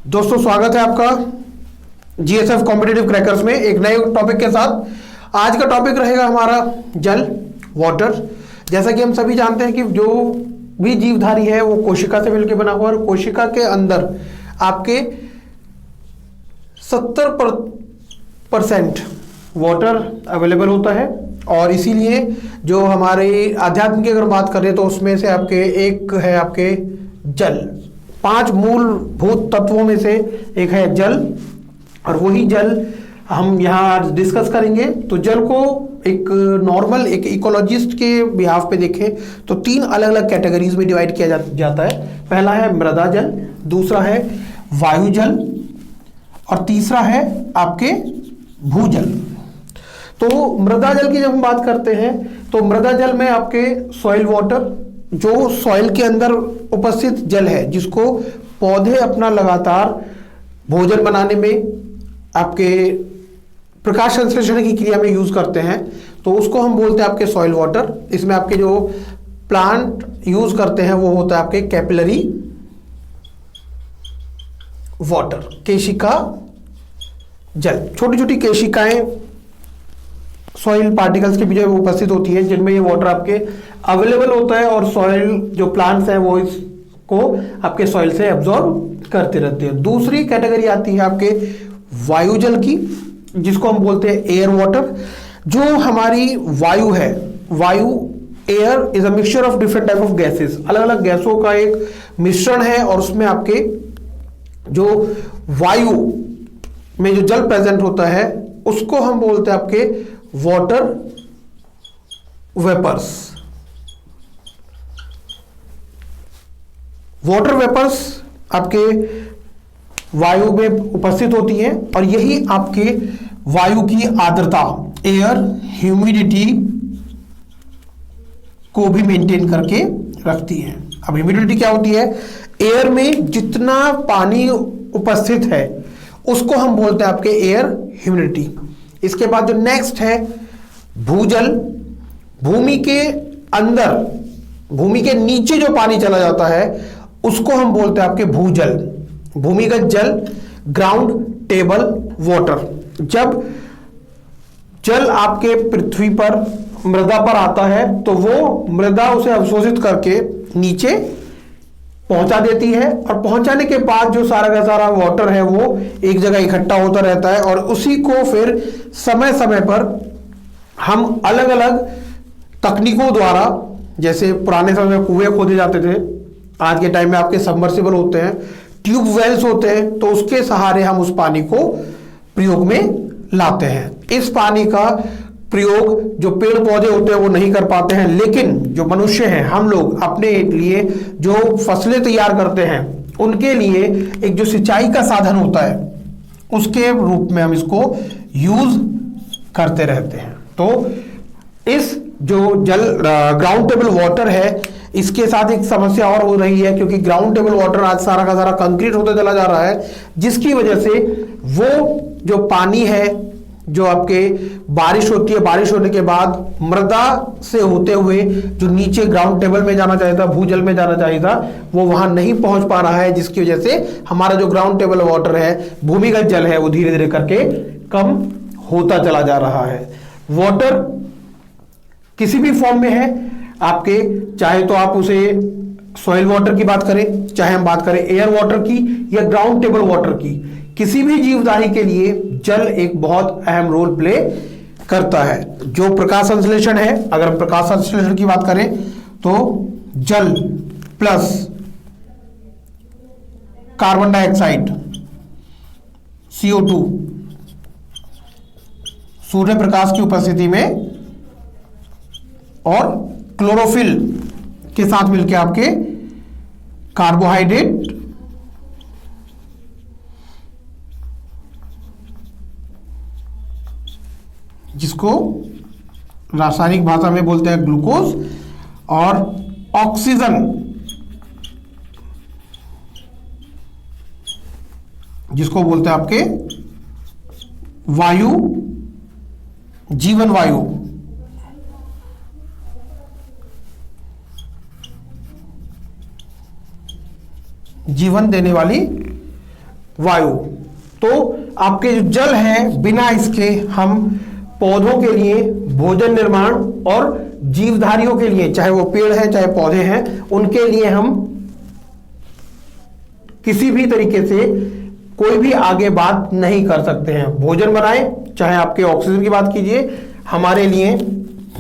दोस्तों स्वागत है आपका जीएसएफ कॉम्पिटिटिव क्रैकर्स में एक नए टॉपिक के साथ। आज का टॉपिक रहेगा हमारा जल, वाटर। जैसा कि हम सभी जानते हैं कि जो भी जीवधारी है वो कोशिका से मिलकर बना हुआ है और कोशिका के अंदर आपके 70% वाटर अवेलेबल होता है। और इसीलिए जो हमारे अध्यात्म की अगर बात करें तो उसमें से आपके एक है आपके जल। 5 मूलभूत तत्वों में से एक है जल और वही जल हम यहाँ डिस्कस करेंगे। तो जल को एक नॉर्मल एक इकोलॉजिस्ट के बिहाफ पे देखें तो 3 अलग अलग कैटेगरीज में डिवाइड किया जाता है। पहला है मृदा जल, दूसरा है वायु जल और तीसरा है आपके भूजल। तो मृदा जल की जब हम बात करते हैं तो मृदा जल में आपके सॉइल वाटर, जो सॉइल के अंदर उपस्थित जल है जिसको पौधे अपना लगातार भोजन बनाने में, आपके प्रकाश संश्लेषण की क्रिया में यूज करते हैं, तो उसको हम बोलते हैं आपके सॉइल वाटर। इसमें आपके जो प्लांट यूज करते हैं वो होता है आपके कैपिलरी वाटर, केशिका जल। छोटी छोटी केशिकाएं सॉइल पार्टिकल्स के बीच में उपस्थित होती है जिनमें ये वाटर आपके अवेलेबल होता है और सॉइल जो प्लांट्स हैं वो इसको आपके सॉइल से एब्जॉर्ब करते रहते हैं। दूसरी कैटेगरी आती है आपके वायु जल की, जिसको हम बोलते हैं एयर वाटर। जो हमारी वायु है, वायु air is a mixture of different type of gases, अलग अलग गैसों का एक मिश्रण है और उसमें आपके जो वायु में जो जल प्रेजेंट होता है उसको हम बोलते हैं आपके वाटर वेपर्स। वाटर वेपर्स आपके वायु में उपस्थित होती हैं और यही आपके वायु की आर्द्रता, एयर ह्यूमिडिटी को भी मेंटेन करके रखती है। अब ह्यूमिडिटी क्या होती है? एयर में जितना पानी उपस्थित है उसको हम बोलते हैं आपके एयर ह्यूमिडिटी। इसके बाद जो नेक्स्ट है भूजल। भूमि के अंदर, भूमि के नीचे जो पानी चला जाता है उसको हम बोलते हैं आपके भूजल, भूमिगत जल, ग्राउंड टेबल वाटर। जब जल आपके पृथ्वी पर मृदा पर आता है तो वो मृदा उसे अवशोषित करके नीचे पहुंचा देती है और पहुंचाने के बाद जो सारा का सारा वाटर है वो एक जगह इकट्ठा होता रहता है और उसी को फिर समय समय पर हम अलग अलग तकनीकों द्वारा, जैसे पुराने समय में कुएं खोदे जाते थे, आज के टाइम में आपके सबमर्सिबल होते हैं, ट्यूब वेल्स होते हैं, तो उसके सहारे हम उस पानी को प्रयोग में लाते हैं। इस पानी का प्रयोग जो पेड़ पौधे होते हैं वो नहीं कर पाते हैं, लेकिन जो मनुष्य हैं, हम लोग अपने लिए जो फसलें तैयार करते हैं उनके लिए एक जो सिंचाई का साधन होता है उसके रूप में हम इसको यूज करते रहते हैं। तो इस जो जल ग्राउंड टेबल वाटर है, इसके साथ एक समस्या और हो रही है क्योंकि ग्राउंड टेबल वाटर आज सारा का सारा कंक्रीट होता चला जा रहा है, जिसकी वजह से वो जो पानी है जो आपके बारिश होती है, बारिश होने के बाद मृदा से होते हुए जो नीचे ग्राउंड टेबल में जाना चाहिए था, भूजल में जाना चाहिए था, वो वहां नहीं पहुंच पा रहा है, जिसकी वजह से हमारा जो ग्राउंड टेबल वाटर है, भूमिगत जल है, वो धीरे धीरे करके कम होता चला जा रहा है। वाटर किसी भी फॉर्म में है आपके, चाहे तो आप उसे सॉइल वाटर की बात करें, चाहे हम बात करें एयर वाटर की या ग्राउंड टेबल वाटर की, किसी भी जीवधारी के लिए जल एक बहुत अहम रोल प्ले करता है। जो प्रकाश संश्लेषण है, अगर हम प्रकाश संश्लेषण की बात करें तो जल plus carbon dioxide CO2 Surya Prakash की उपस्थिति में और क्लोरोफिल के साथ मिलकर आपके कार्बोहाइड्रेट, जिसको रासायनिक भाषा में बोलते हैं ग्लूकोज, और ऑक्सीजन जिसको बोलते हैं आपके वायु, जीवन वायु। जीवन देने वाली वायु। तो आपके जो जल है, बिना इसके हम पौधों के लिए भोजन निर्माण और जीवधारियों के लिए, चाहे वो पेड़ है चाहे पौधे हैं, उनके लिए हम किसी भी तरीके से कोई भी आगे बात नहीं कर सकते हैं। भोजन बनाए, चाहे आपके ऑक्सीजन की बात कीजिए, हमारे लिए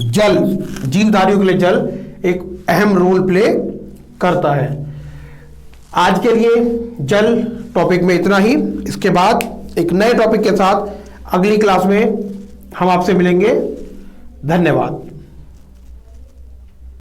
जल, जीवधारियों के लिए जल एक अहम रोल प्ले करता है। आज के लिए जल टॉपिक में इतना ही। इसके बाद एक नए टॉपिक के साथ अगली क्लास में हम आपसे मिलेंगे। धन्यवाद।